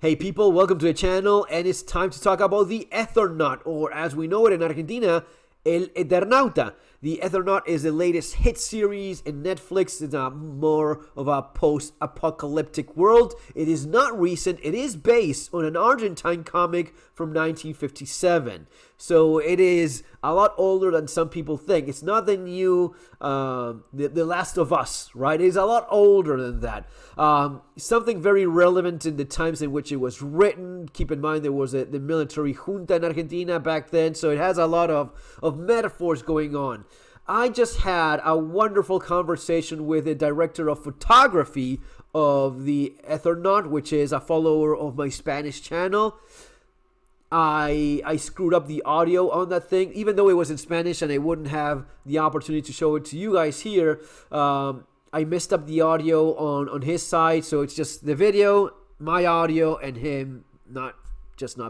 Hey people, welcome to the channel, and it's time to talk about the ETERNAUT, or as we know it in Argentina, El Eternauta. The ETERNAUT is the latest hit series in Netflix. It's more of a post-apocalyptic world. It is not recent. It is based on an Argentine comic from 1957. So it is a lot older than some people think. It's not the new The Last of Us, right? It is a lot older than that. Something very relevant in the times in which it was written. Keep in mind there was the military junta in Argentina back then, so it has a lot of metaphors going on. I just had a wonderful conversation with the director of photography of the ETERNAUT, which is a follower of my Spanish channel. I screwed up the audio on that thing, even though it was in Spanish and I wouldn't have the opportunity to show it to you guys here. I messed up the audio on his side, so it's just the video, my audio, and him not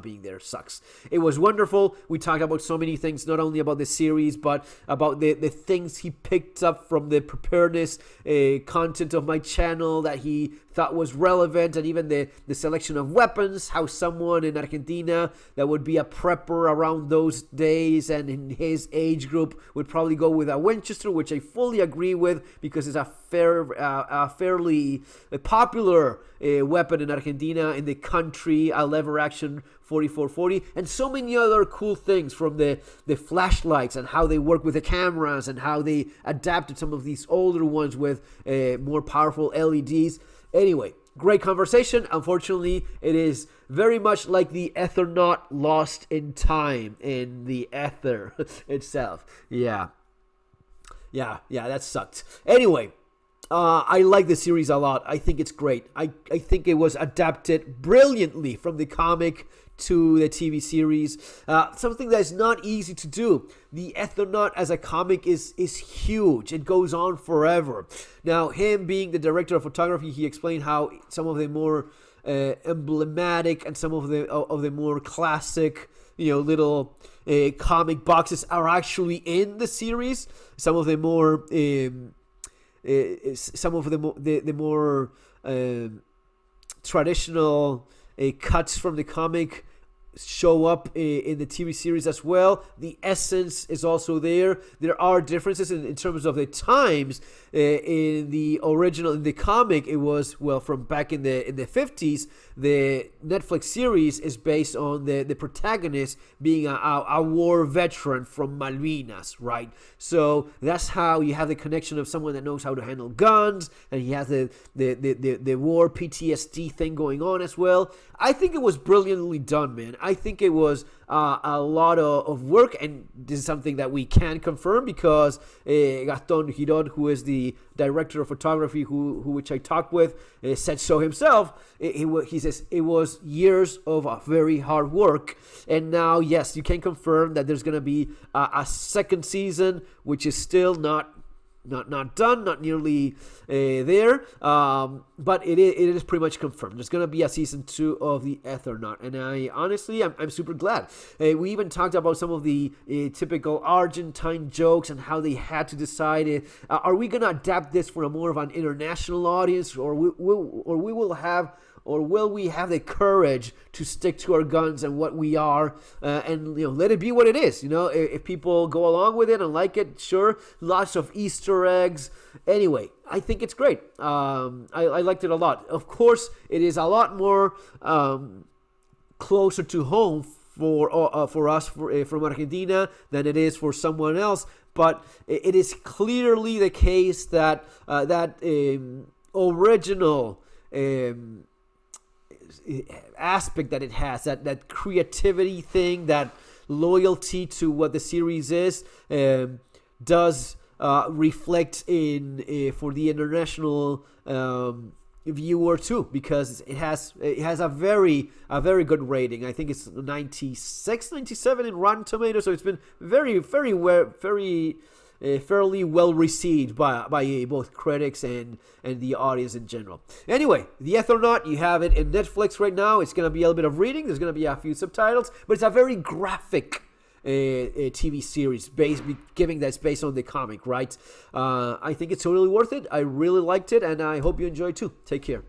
being there sucks. It was wonderful. We talked about so many things, not only about the series, but about the things he picked up from the preparedness content of my channel that he thought was relevant, and even the selection of weapons, how someone in Argentina that would be a prepper around those days and in his age group would probably go with a Winchester, which I fully agree with because it's a fairly popular weapon in Argentina, in the country, a lever action 4440, and so many other cool things, from the flashlights and how they work with the cameras and how they adapted some of these older ones with more powerful LEDs. Anyway, great conversation. Unfortunately, it is very much like the ETERNAUT lost in time in the ether itself. Yeah, that sucked. Anyway, I like the series a lot. I think it's great. I think it was adapted brilliantly from the comic to the TV series. Something that is not easy to do. The ETERNAUT as a comic is huge. It goes on forever. Now, him being the director of photography, he explained how some of the more emblematic and some of the more classic, little comic boxes are actually in the series. Some of the more the more traditional cuts from the comic show up in the TV series as well. The essence is also there. There are differences in terms of the times. In the original, in the comic, it was, well, from back in the 50s. The Netflix series is based on the protagonist being a war veteran from Malvinas, right? So that's how you have the connection of someone that knows how to handle guns, and he has the war PTSD thing going on as well. I think it was brilliantly done, man. I think it was a lot of work, and this is something that we can confirm because Gaston Girod, who is the director of photography, which I talked with, said so himself. He says it was years of very hard work, and now, yes, you can confirm that there's going to be a second season, which is still not done, not nearly there, but it is pretty much confirmed. There's going to be a season 2 of the ETERNAUT, and I'm super glad. We even talked about some of the typical Argentine jokes and how they had to decide, are we going to adapt this for a more of an international audience, or will we have the courage to stick to our guns and what we are, and let it be what it is? If people go along with it and like it, sure. Lots of Easter eggs. Anyway, I think it's great. I liked it a lot. Of course, it is a lot more closer to home for us from Argentina than it is for someone else. But it is clearly the case that that original aspect that it has, that creativity thing, that loyalty to what the series is, does reflect in for the international viewer too, because it has a very good rating. I think it's 96, 97 in Rotten Tomatoes, so it's been very fairly well received by both critics and the audience in general. Anyway, the ETERNAUT, you have it in Netflix right now. It's going to be a little bit of reading. There's going to be a few subtitles, but it's a very graphic TV series giving that's based on the comic, right? I think it's totally worth it. I really liked it, and I hope you enjoy too. Take care.